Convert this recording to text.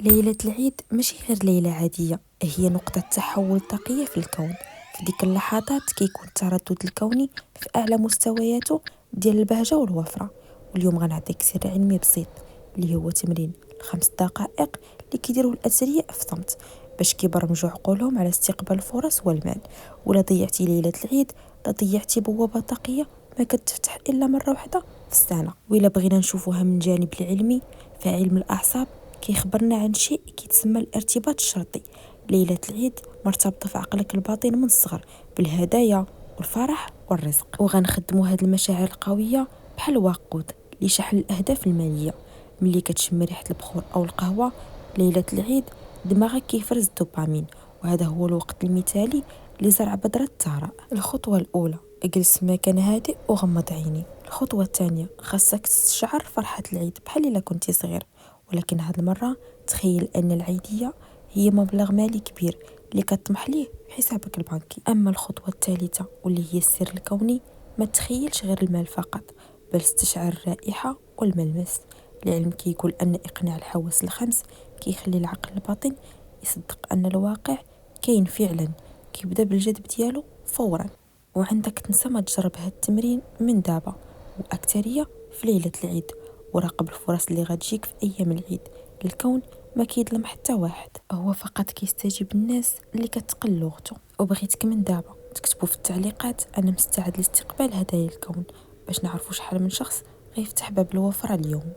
ليلة العيد ماشي غير ليلة عادية، هي نقطة تحول طاقية في الكون. في ديك اللحظات كيكون التردد الكوني في أعلى مستوياته ديال البهجة والوفرة. واليوم غنعطيك سر علمي بسيط اللي هو تمرين ل5 دقائق اللي كيديروا الأثرياء في صمت باش كيبرمجوا عقولهم على استقبال الفرص والمال. ولا ضيعتي ليلة العيد لا ضيعتي بوابة طاقية ما كتفتح إلا مرة واحدة في السنة. وإلا بغينا نشوفوها من جانب العلمي، فعلم الأعصاب كيخبرنا عن شيء كيتسمى الارتباط الشرطي. ليلة العيد مرتبطة في عقلك الباطن من الصغر بالهدايا والفرح والرزق، وغنخدموا هاد المشاعر القوية بحال الوقود لشحن الأهداف المالية. ملي كتشم ريحة البخور أو القهوة ليلة العيد دماغك كيفرز الدوبامين، وهذا هو الوقت المثالي لزرع بذرة الثراء. الخطوة الأولى، اجلس في مكان هادئ وغمض عيني. الخطوة الثانية، خاصك تستشعر فرحة العيد بحال إلا كنتي صغير، ولكن هاد المرة تخيل أن العيدية هي مبلغ مالي كبير اللي كتطمح ليه في حسابك البنكي. أما الخطوة الثالثة واللي هي السر الكوني، ما تخيلش غير المال فقط، بل استشعر الرائحة والملمس. العلم كيقول أن إقناع الحواس الخمس كيخلي العقل الباطن يصدق أن الواقع كاين فعلا، كيبدا بالجذب ديالو فورا. وعندك تنسى ما تجرب هاد التمرين من دابا وأكترية في ليلة العيد، وراقب الفرص اللي غتجيك في أيام العيد. الكون ما كيظلم حتى واحد، هو فقط كيستجيب الناس اللي كتقل لغته. وبغيتك من دابا تكتبوا في التعليقات أنا مستعد لاستقبال هدايا الكون، باش نعرفوا شحال من شخص غيفتح باب الوفرة اليوم.